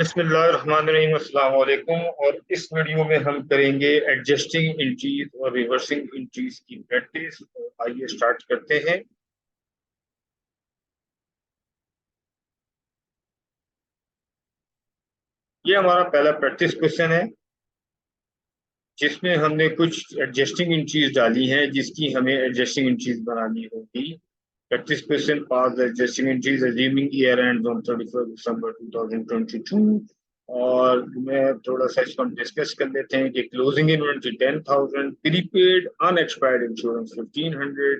बिस्मिल्लाहिर्रहमानिर्रहीम, अस्सलाम वालेकुम। और इस वीडियो में हम करेंगे एडजस्टिंग इंचीज और रिवर्सिंग इंचीज की प्रैक्टिस। आइए स्टार्ट करते हैं। ये हमारा पहला प्रैक्टिस क्वेश्चन है जिसमें हमने कुछ एडजस्टिंग इंचीज डाली हैं जिसकी हमें एडजस्टिंग इंचीज बनानी होगी। Practice question pass adjusting inches assuming year and on 31 दिसंबर 2022। और मैं थोड़ा सा इसको डिस्कस कर लेते हैं कि closing inventory 10,000, prepaid unexpired insurance 1,500,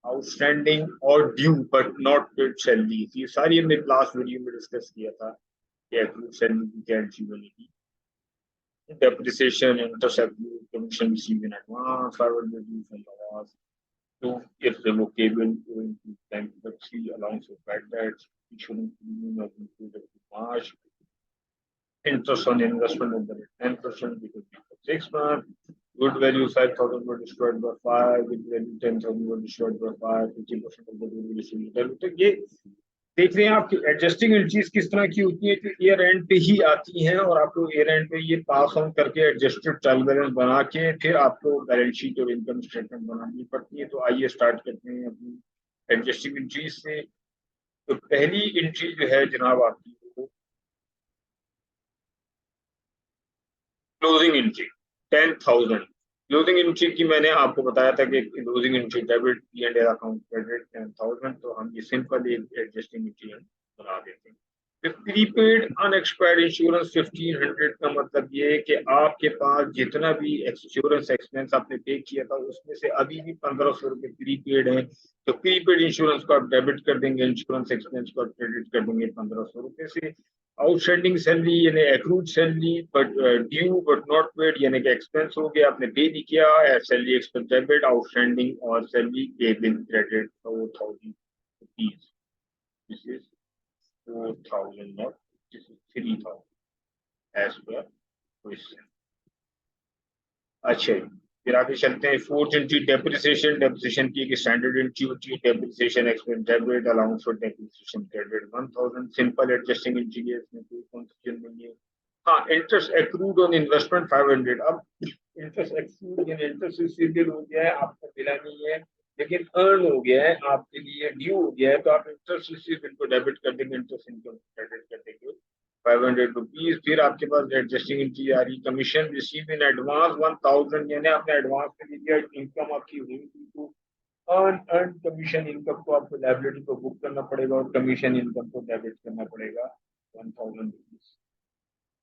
outstanding और due but not paid salary. ये सारी हमने लास्ट वीडियो में डिस्कस किया था कि एक्रूड सैलरी की क्या एंट्री बनेगी। Depreciation, interest accrued, commission received in advance, forward duty from the last to irrevocable owing to bankruptcy, allowance for bad debts, insurance premium has included to March, interest on investment under 10% because of 6 months, good value 5,000 were destroyed by fire, good value 10,000 were destroyed by fire, 50% of the value received। तो ये देख रहे हैं आपकी adjusting entries किस तरह की होती है, जो ईयर एंड पे ही आती हैं और आपको ईयर एंड पे ये पास ऑन करके एडजस्टेड ट्रायल बैलेंस बना के फिर आपको बैलेंस शीट और इनकम स्टेटमेंट बनानी पड़ती है। तो आइए स्टार्ट करते हैं अपनी एडजस्टिंग एंट्रीज से। तो पहली एंट्री जो है जनाब आपकी क्लोजिंग एंट्री 10,000। क्लोजिंग एंट्री की मैंने आपको बताया था कि closing entry debit P and L account credit 10,000, तो हम ये सिंपल एक एडजस्टिंग एंट्री हम बना देते हैं। प्रीपेड अनएक्सपायर्ड इंश्योरेंस 1,500 का मतलब ये है कि आपके पास जितना भी इंश्योरेंस एक्सपेंस आपने पे किया था उसमें से अभी भी 1,500 रुपये प्रीपेड है। तो प्रीपेड इंश्योरेंस को आप डेबिट कर देंगे, इंश्योरेंस एक्सपेंस को आप क्रेडिट कर देंगे 1,500 रुपये से। आउटस्टैंडिंग सैलरी यानी accrued salary but due but not paid यानी कि एक्सपेंस हो गया, आपने पे नहीं किया, सैलरी एक्सपेंस डेबिट, आउटस्टैंडिंग और salary payable credit 4,000 rupees. This is 4,000 not, this is 3,000 as per question. अच्छा, फिर आगे चलते हैं। Fourth entry depreciation. डेप्रिसिएशन की एक स्टैंडर्ड एंट्री होती है, depreciation expense debit, allowance for depreciation credit 1,000। Simple adjusting entry है, इसमें कोई कंफ्यूजन नहीं है। हाँ, इंटरेस्ट एक्रूड ऑन इन्वेस्टमेंट 500। अब इंटरेस्ट एक्रूड यानी इंटरेस्ट रिसीवेबल हो गया है, आपको मिला नहीं है लेकिन अर्न हो गया है, आपके लिए ड्यू हो गया है, तो आप इंटरेस्ट रिसीवेबल को डेबिट कर देंगे, इंटरेस्ट इनकम क्रेडिट कर देंगे 500 रुपीज। फिर आपके पास एडजस्टिंग एंट्री आ रही, कमीशन रिसीव इन एडवांस 1,000, यानी आपने एडवांस में दिया, इनकम आपकी हुई थी तो अर्न अर्न कमीशन इनकम को आपको लायबिलिटी को बुक करना पड़ेगा और कमीशन इनकम को डेबिट करना पड़ेगा 1,000 रुपीज।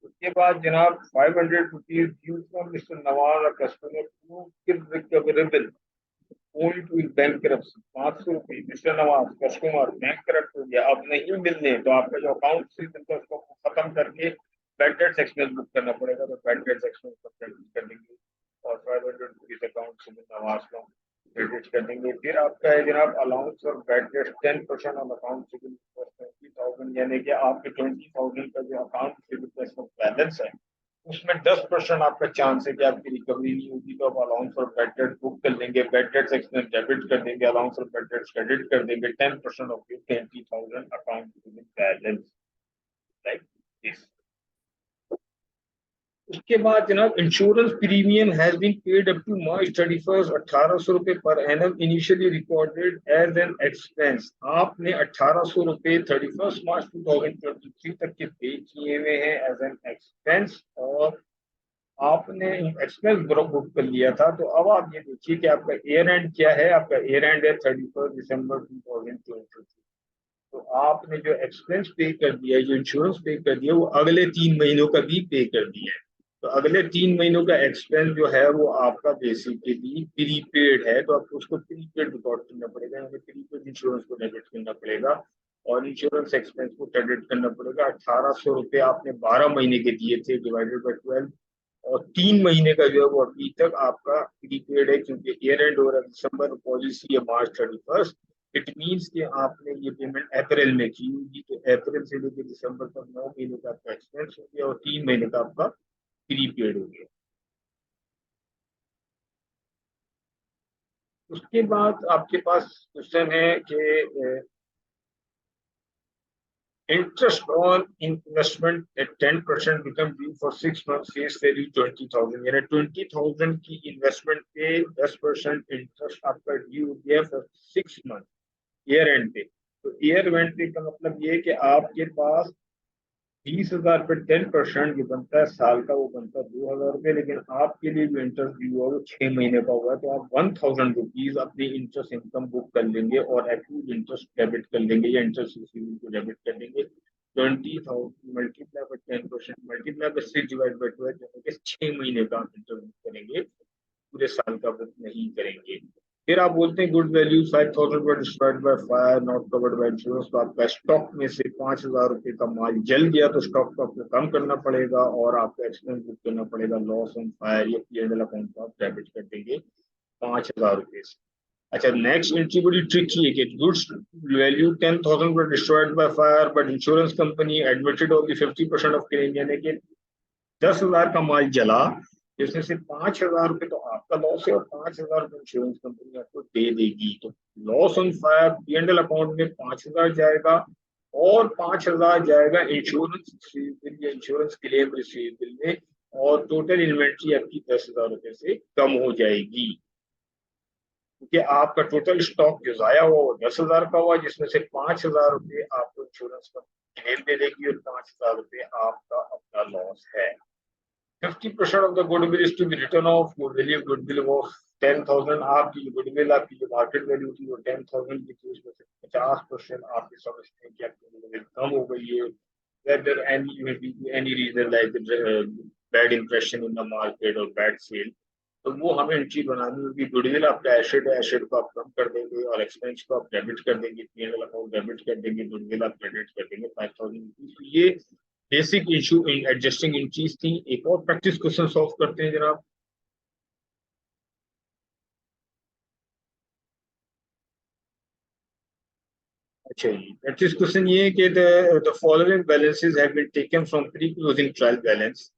उसके बाद जनाब 500 rupees due from Mister Nawaz customer recoverable owing to bank corruption. 500 रुपये Mister Nawaz customer bank corrupt हो गया, अब नहीं मिलने, तो आपका जो अकाउंट से उसको खत्म करके बैड डेट्स एक्सपेंस बुक करना पड़ेगा, तो बैड डेट्स एक्सपेंस कर देंगे और 500 रुपीज अकाउंट से नवाज को क्रेडिट कर देंगे। फिर आपका है जनाब अलाउंस और बैड डेट्स 10% ऑन अकाउंट से 20,000, यानी कि आपके 20,000 का जो अकाउंट से बैलेंस है उसमें 10% आपका चांस है कि आपकी रिकवरी नहीं होगी, तो आप allowance for bad debt book कर लेंगे, बैड डेट्स एक्सपेंस डेबिट कर देंगे, allowance for bad debts credit कर देंगे 10% of your 20,000 account balance, like this. उसके बाद जनाब insurance premium has been paid up to March 31, 1,800 रुपये per annum initially recorded as an expense. आपने 1,800 रुपये 31 मार्च 2023 तक के पे किए हुए हैं एज एन एक्सपेंस और आपने एक्सपेंस बुक कर लिया था। तो अब आप ये देखिए कि आपका ईयर एंड क्या है, आपका ईयर एंड है 31 दिसंबर 2023। तो आपने जो एक्सपेंस पे कर दिया है, जो इंश्योरेंस पे कर दिया, वो अगले 3 महीनों का भी पे कर दिया है। तो अगले 3 महीनों का एक्सपेंस जो है वो आपका बेसिकली प्रीपेड है, तो आपको उसको प्रीपेड रिकॉर्ड करना पड़ेगा, यानी प्रीपेड इंश्योरेंस को डेबिट करना पड़ेगा और इंश्योरेंस एक्सपेंस को क्रेडिट करना पड़ेगा। 1,800 रुपये आपने 12 महीने के दिए थे डिवाइडेड बाई 12, और 3 महीने का जो है वो अभी तक आपका प्रीपेड है, क्योंकि ईयर एंड हो रहा है दिसंबर, पॉलिसी है मार्च 31। इट मीन्स कि आपने ये पेमेंट अप्रैल में की होगी, तो अप्रैल से लेकर दिसंबर तक 9 महीने का आपका एक्सपेंस हो गया और 3 महीने का आपका प्रीपेड हो गया। उसके बाद आपके पास क्वेश्चन है कि interest on investment at 10% become due for 6 months, face value 20,000, यानी 20,000 की इन्वेस्टमेंट पे 10% इंटरेस्ट आपका ड्यू हो गया फॉर 6 मंथ ईयर एंड पे। तो ईयर एंड पे का मतलब ये है कि आपके पास 20,000 पे 10% जो बनता है साल का, वो बनता है 2,000 रुपये, लेकिन आपके लिए जो इंटरेस्ट ड्यू हुआ वो 6 महीने का हुआ है, तो आप 1,000 रुपीज अपनी इंटरेस्ट इनकम बुक कर लेंगे और एक्टिव इंटरेस्ट डेबिट कर लेंगे या इंटरेस्ट रिसीविंग को डेबिट कर लेंगे। 20,000 multiply by 10% multiply by 6 divide by 12, यानी कि 6 महीने का आप इंटरेस्ट बुक करेंगे, पूरे साल का बुक नहीं करेंगे। फिर आप बोलते हैं good value 5,000 divide by 5 not covered by insurance, तो आपका स्टॉक में से 5,000 रुपये का माल जल गया तो स्टॉक को आपको कम करना पड़ेगा और आपको एक्सपेंस बुक करना पड़ेगा, लॉस ऑन फायर या P&L अकाउंट को आप डेबिट कर देंगे 5,000 रुपये से। अच्छा, नेक्स्ट एंट्री बड़ी ट्रिकी है कि goods value 10,000 were destroyed by fire but insurance company admitted only 50% of claim, यानी कि 10,000 का माल जला, जिसमें से 5,000 रुपये तो आपका लॉस है और 5,000 रुपये इंश्योरेंस कंपनी आपको दे देगी। तो loss on fire P&L account में 5,000 जाएगा और 5,000 जाएगा इंश्योरेंस रिसीवेबल या इंश्योरेंस क्लेम रिसीवेबल में, और टोटल इन्वेंट्री आपकी 10,000 रुपये से कम हो जाएगी, क्योंकि आपका टोटल स्टॉक जो जाया हुआ वो 10,000 का हुआ, जिसमें से 5,000 रुपये आपको इंश्योरेंस कंपनी क्लेम दे देगी और 5,000 रुपये आपका अपना लॉस है। 50% of the goodwill is to be written off. Your value of goodwill was 10,000, आपकी जो goodwill आपकी जो मार्केट वैल्यू थी वो 10,000 की थी, उसमें से 50% आपके समझते हैं कि आपकी goodwill कम हो गई है, whether any reason like bad impression in the market or bad sale, तो वो हमें एंट्री बनानी होगी। गुडविल आपका एसेट है, एसेट को आप कम कर देंगे और एक्सपेंस को आप डेबिट कर देंगे, P&L अकाउंट डेबिट कर देंगे, गुडविल आप क्रेडिट कर देंगे 5,000 रुपीज। ये basic issue in adjusting entries थी। एक और प्रैक्टिस क्वेश्चन सॉल्व करते हैं जनाब। अच्छा जी, प्रैक्टिस क्वेश्चन ये है कि the following balances have been taken from pre closing trial balance,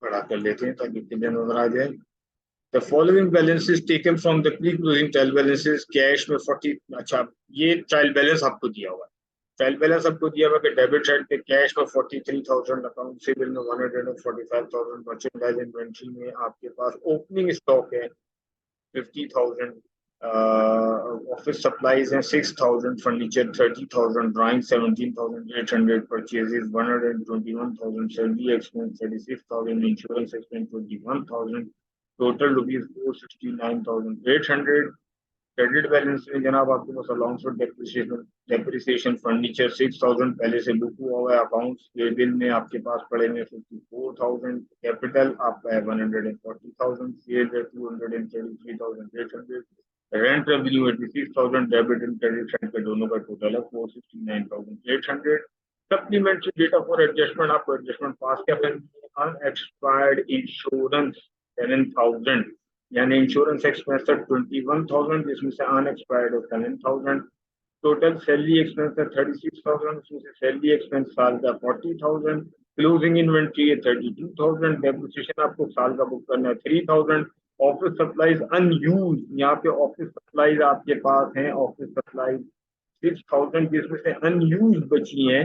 बड़ा कर लेते हैं ताकि क्लियर नजर आ जाए। The following balances taken from the pre-closing trial balances, cash में 40, अच्छा ये ट्रायल बैलेंस आपको दिया हुआ है, ट्रायल बैलेंस आपको दिया हुआ है कि डेबिट साइड पे कैश में 43,000, अकाउंट सिविल में 145,000, मर्चेंडाइज इन्वेंट्री में आपके पास ओपनिंग स्टॉक है 50,000, ऑफिस सप्लाईज हैं 6,000, furniture 30,000, drawing 17,800, purchases 121,000, salary expense 36,000, insurance expense 21,000, total rupees 469,800। Credit balance में जनाब आपके पास अलाउंस फॉर डेप्रिसिएशन फर्नीचर 6,000 पहले से बुक हुआ हुआ है, अकाउंट्स बिल में आपके पास पड़े हुए 54,000, कैपिटल आपका है 140,000, सेल है 233,800, rent revenue 86,000, debit and credit side पे दोनों का टोटल है 469,800। सप्लीमेंट्री डेटा फॉर एडजस्टमेंट, आपको एडजस्टमेंट पास क्या करनी है, अनएक्सपायर्ड इंश्योरेंस 7,000, यानी इंश्योरेंस एक्सपेंस 21,000, जिसमें से अनएक्सपायर्ड है 7,000, टोटल सैलरी एक्सपेंस है 36,000, उसमें से सैलरी एक्सपेंस साल का 40,000, क्लोजिंग इन्वेंट्री है 32,000, डेप्रिसिएशन आपको साल का बुक करना है 3,000, ऑफिस सप्लाईज अनयूज, यहाँ पे ऑफिस सप्लाईज आपके पास हैं, ऑफिस सप्लाईज 6,000, जिसमें से अनयूज बची हैं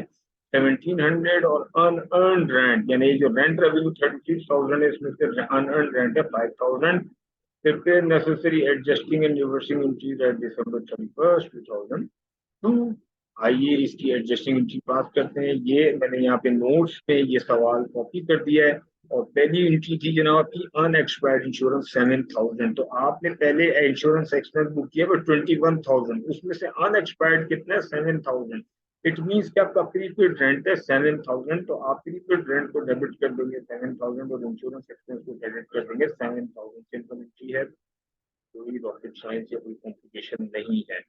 1,700, और अनअर्न रेंट, यानी जो रेंट रेवेन्यू 36,000 है, इसमें से अनअर्न रेंट है 5,000। Prepare necessary adjusting and reversing entries at December 31st, 2002। आइए इसकी एडजस्टिंग एंट्री पास करते हैं। ये मैंने यहाँ पे नोट्स पे ये सवाल कॉपी कर दिया है, और पहली एंट्री थी जनाब की अनएक्सपायर्ड इंश्योरेंस 7,000, तो आपने पहले इंश्योरेंस एक्सपेंस बुक किया वो 21,000, उसमें से अनएक्सपायर्ड कितना है 7,000, इट मीन्स कि आपका प्रीपेड रेंट है 7,000, तो आप प्रीपेड रेंट को डेबिट कर देंगे 7,000 और इंश्योरेंस एक्सपेंस को डेबिट कर देंगे 7,000। सिंपल एंट्री है, कोई रॉकेट साइंस या कोई कॉम्प्लिकेशन नहीं है।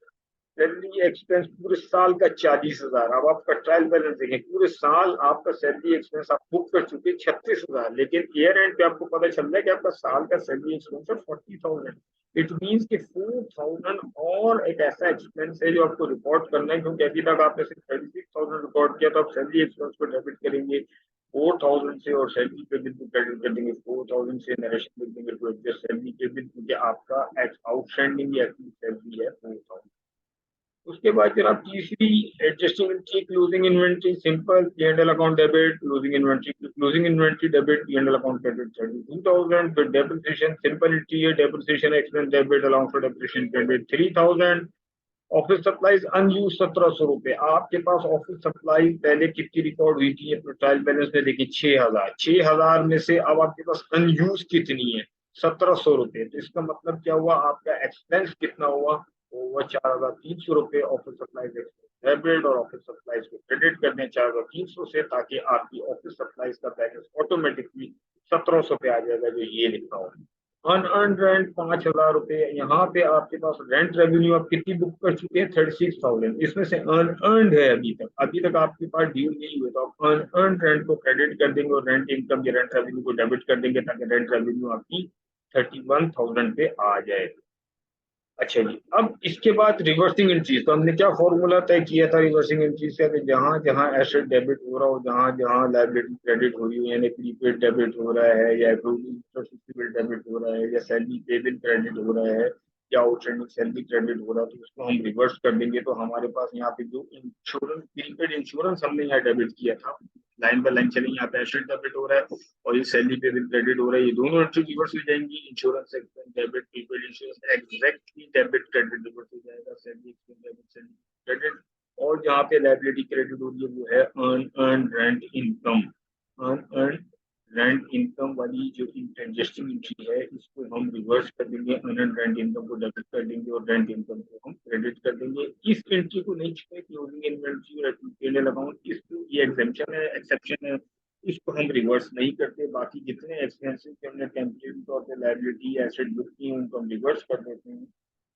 सैलरी एक्सपेंस पूरे साल का 40,000, अब आपका ट्रायल बैलेंस देखें, पूरे साल आपका सैलरी एक्सपेंस आप बुक कर चुके 36,000, लेकिन ईयर एंड पे आपको पता चल रहा है कि आपका साल का सैलरी एक्सपेंस है 40,000, इट मीन्स कि 4000 और एक ऐसा एक्सपेंस है जो आपको रिकॉर्ड करना है, क्योंकि अभी तक आपने सिर्फ 36,000 रिकॉर्ड किया, तो आप सैलरी एक्सपेंस को डेबिट करेंगे 4000 से और सैलरी पे बिल को क्रेडिट कर देंगे 4000 से, नरेशन लिख देंगे टू एडजस्ट सैलरी पे बिल, क्योंकि आपका आउटस्टैंडिंग या सैलरी है 4000। उसके बाद जनाब तीसरी adjusting entry closing inventory simple P&L account debit, closing inventory debit, P&L account credit 32,000। फिर डेप्रिसिएशन सिंपल एंट्री है, depreciation expense debit, allowance for depreciation credit 3000। Office supplies unused 1700 रुपए। आपके पास ऑफिस सप्लाई पहले कितनी रिकॉर्ड हुई थी अपने ट्रायल बैलेंस में, देखिए 6000। 6000 में से अब आपके पास अनयूज कितनी है, 1700 रुपए। तो इसका मतलब क्या हुआ, आपका एक्सपेंस कितना हुआ, वो हुआ 4300 रुपए। ऑफिस सप्लाईज डेबिट और ऑफिस सप्लाईज को क्रेडिट कर दें 4300 से, ताकि आपकी ऑफिस सप्लाईज का बैलेंस ऑटोमेटिकली 1700 पे आ जाएगा, जो ये लिखा होगा। अनअर्न रेंट 5000 रुपए। यहाँ पे आपके पास रेंट रेवेन्यू आप कितनी बुक कर चुके हैं, 36,000। इसमें से अनअर्नड है अभी तक आपके पास ड्यू नहीं हुए, तो आप अनअर्न रेंट को क्रेडिट कर देंगे और रेंट इनकम या रेंट रेवेन्यू को डेबिट कर देंगे, ताकि रेंट रेवेन्यू आपकी 31,000 पे आ जाए। अच्छा जी, अब इसके बाद रिवर्सिंग एंट्रीज, तो हमने क्या फॉर्मूला तय किया था रिवर्सिंग एंट्रीज का, कि जहां जहां एसेट डेबिट हो रहा हो, जहां जहां लायबिलिटी क्रेडिट हो रही हो, यानी प्रीपेड डेबिट हो रहा है या बिल डेबिट हो रहा है या सैलरी पेबल क्रेडिट हो रहा है या आउटस्टैंडिंग सैलरी क्रेडिट हो रहा है, तो उसको हम रिवर्स कर देंगे। तो हमारे पास यहाँ पे जो इंश्योरेंस, प्रीपेड इंश्योरेंस हमने यहाँ डेबिट किया था, लाइन बाय लाइन चले, यहाँ पे एसेट डेबिट हो रहा है और ये सैलरी पे बिल क्रेडिट हो रहा है, ये दोनों एंट्री रिवर्स हो जाएंगी। Insurance expense debit, prepaid insurance exactly debit credit reverse हो जाएगा, salary expense debit, salary credit. और जहाँ पे लायबिलिटी क्रेडिट हो रही है वो है अन रेंट इनकम। अन रेंट इनकम वाली जो एडजस्टिंग एंट्री है, इसको हम रिवर्स कर देंगे, अन रेंट इनकम को डेबिट कर देंगे और रेंट इनकम को हम क्रेडिट कर देंगे। इस एंट्री को नहीं छुए, क्लोजिंग इन्वेंट्री और P&L अकाउंट, इसको ये एग्जेम्पशन है, एक्सेप्शन है, इसको हम रिवर्स नहीं करते। बाकी जितने एक्सपेंसेस हमने टेम्परेरी तौर पर लायबिलिटी एसेट बुक की उनको हम रिवर्स कर देते हैं,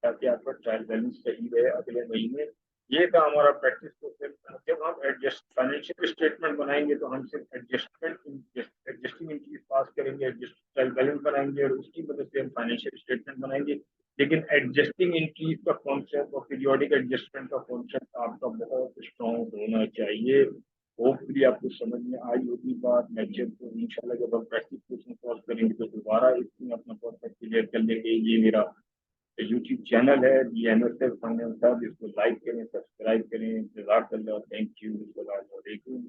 ताकि आपका ट्रायल बैलेंस सही रहे अगले महीने। ये था हमारा प्रैक्टिस। तो फिर जब हम एडजस्ट फाइनेंशियल स्टेटमेंट बनाएंगे, तो हम सिर्फ एडजस्टिंग एंट्रीज पास करेंगे, एडजस्ट ट्रायल बैलेंस बनाएंगे और उसकी मदद से हम फाइनेंशियल स्टेटमेंट बनाएंगे। लेकिन एडजस्टिंग एंट्रीज का कॉन्सेप्ट और पीरियोडिक एडजस्टमेंट का कॉन्सेप्ट आपका बहुत स्ट्रॉन्ग होना चाहिए। होपफुली आपको समझ में आई होगी बात। नेक्स्ट तो इंशाल्लाह जब हम प्रैक्टिस क्वेश्चन सॉल्व करेंगे, तो दोबारा इसमें अपना कॉन्सेप्ट क्लियर कर लेंगे। ये मेरा यूट्यूब चैनल है DMSF फाइनेंस हब, इसको लाइक करें, सब्सक्राइब करें। जज़ाकल्लाह, थैंक यू, अस्सलाम वालेकुम।